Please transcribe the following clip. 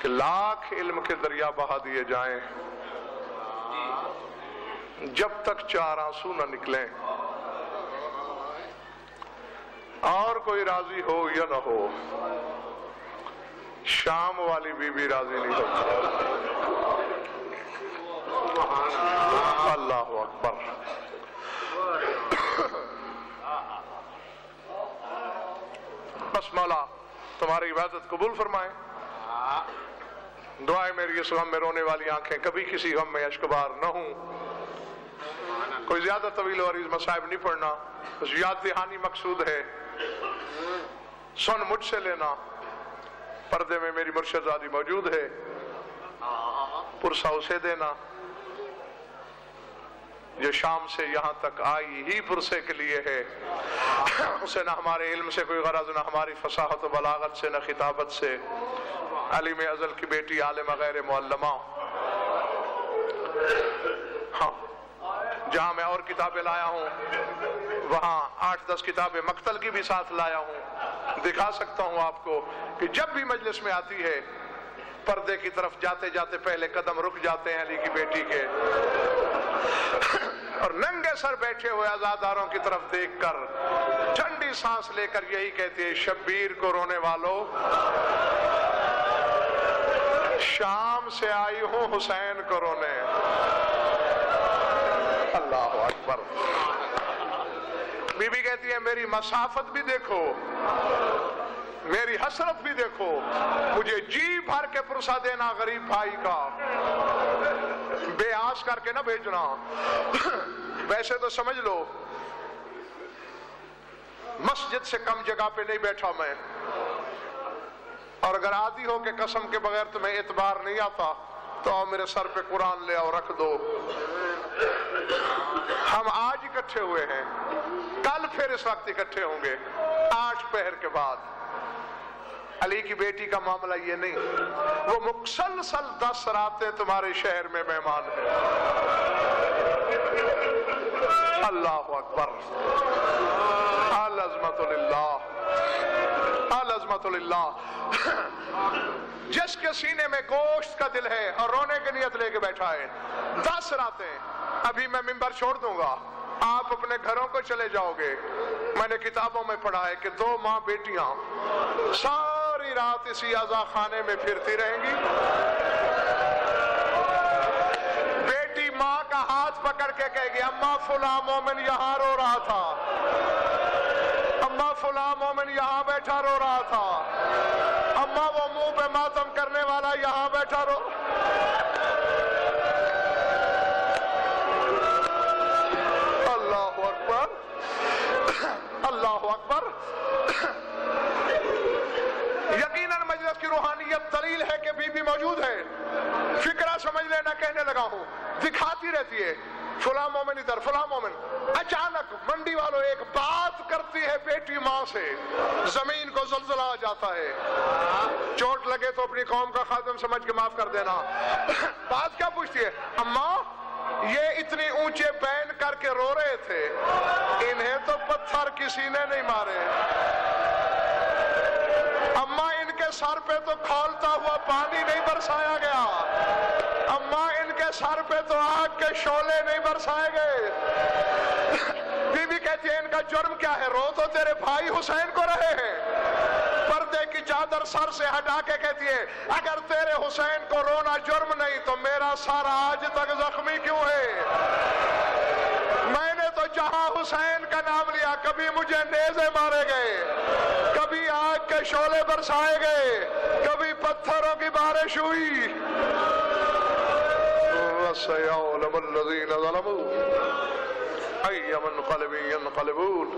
کہ لاکھ علم کے دریا بہا دیے جائیں، جب تک 4 آنسو نہ نکلیں، اور کوئی راضی ہو یا نہ ہو، شام والی بی بی راضی نہیں ہوتی۔ اللہ اکبر۔ بس مولا تمہاری عبادت قبول فرمائے۔ دعائے میری اس غم میں رونے والی آنکھیں کبھی کسی غم میں اشکبار نہ ہوں۔ کوئی زیادہ طویل و عریض مصائب نہیں پڑھنا، بس یاد دہانی مقصود ہے۔ سن مجھ سے لینا، پردے میں میری مرشد زادی موجود ہے، پرسہ اسے دینا۔ جو شام سے یہاں تک آئی ہی پرسے کے لیے ہے، اسے نہ ہمارے علم سے کوئی غرض، نہ ہماری فصاحت و بلاغت سے، نہ خطابت سے۔ علیم ازل کی بیٹی عالمہ غیر معلمہ، ہاں جہاں میں اور کتابیں لایا ہوں وہاں 8-10 کتابیں مقتل کی بھی ساتھ لایا ہوں۔ دکھا سکتا ہوں آپ کو کہ جب بھی مجلس میں آتی ہے، پردے کی طرف جاتے جاتے پہلے قدم رک جاتے ہیں علی کی بیٹی کے، اور ننگے سر بیٹھے ہوئے عزاداروں کی طرف دیکھ کر ٹھنڈی سانس لے کر یہی کہتی ہے، شبیر کو رونے والوں، شام سے آئی ہوں حسین کو رونے۔ اللہ اکبر۔ بی بی کہتی ہے، میری مسافت بھی دیکھو، میری حسرت بھی دیکھو، مجھے جی بھر کے پرسہ دینا غریب بھائی کا، بے آس کر کے نہ بھیجنا۔ ویسے تو سمجھ لو مسجد سے کم جگہ پہ نہیں بیٹھا میں، اور اگر عادی ہو کہ قسم کے بغیر تمہیں اعتبار نہیں آتا تو آؤ میرے سر پہ قرآن لے آؤ رکھ دو۔ ہم آج اکٹھے ہوئے ہیں، کل پھر اس وقت اکٹھے ہوں گے 8 پہر کے بعد۔ علی کی بیٹی کا معاملہ یہ نہیں، وہ مسلسل 10 راتیں تمہارے شہر میں مہمان ہے۔ اللہ اکبر۔ العظمت للہ، العظمت للہ۔ جس کے سینے میں گوشت کا دل ہے اور رونے کی نیت لے کے بیٹھا ہے، 10 راتیں۔ ابھی میں منبر چھوڑ دوں گا، آپ اپنے گھروں کو چلے جاؤ گے۔ میں نے کتابوں میں پڑھا ہے کہ 2 ماں بیٹیاں ساری رات اسی عزا خانے میں پھرتی رہیں گی۔ بیٹی ماں کا ہاتھ پکڑ کے کہے گی، اماں فلاں مومن یہاں رو رہا تھا، اماں فلاں مومن یہاں بیٹھا رو رہا تھا، اماں وہ منہ پہ ماتم کرنے والا یہاں بیٹھا رو۔ اللہ اکبر، اللہ اکبر۔ یقیناً مجلس کی روحانیت دلیل ہے کہ بی بی موجود ہے۔ فکرہ سمجھ لینا، کہنے لگا ہوں، دکھاتی رہتی ہے فلاں مومن ادھر، فلاں مومن۔ اچانک منڈی والوں ایک بات کرتی ہے بیٹی ماں سے، زمین کو زلزلہ آ جاتا ہے۔ چوٹ لگے تو اپنی قوم کا خادم سمجھ کے معاف کر دینا۔ بات کیا پوچھتی ہے؟ اماں یہ اتنی اونچے بین کر کے رو رہے تھے، انہیں تو پتھر کسی نے نہیں مارے، اماں ان کے سر پہ تو کھولتا ہوا پانی نہیں برسایا گیا، اماں ان کے سر پہ تو آگ کے شعلے نہیں برسائے گئے۔ بی بی کہتی ہے، ان کا جرم کیا ہے؟ رو تو تیرے بھائی حسین کو رہے ہیں۔ پردے کی چادر سر سے ہٹا کے کہتی ہے، اگر تیرے حسین کو رونا جرم نہیں تو میرا سر آج تک زخمی کیوں ہے؟ میں نے تو جہاں حسین کا نام لیا، کبھی مجھے نیزے مارے گئے، کبھی آگ کے شعلے برسائے گئے، کبھی پتھروں کی بارش ہوئی۔ وَسَيَعْلَمُ الَّذِينَ ظَلَمُوا أَيَّ مُنقَلِبٍ يَنقَلِبُونَ۔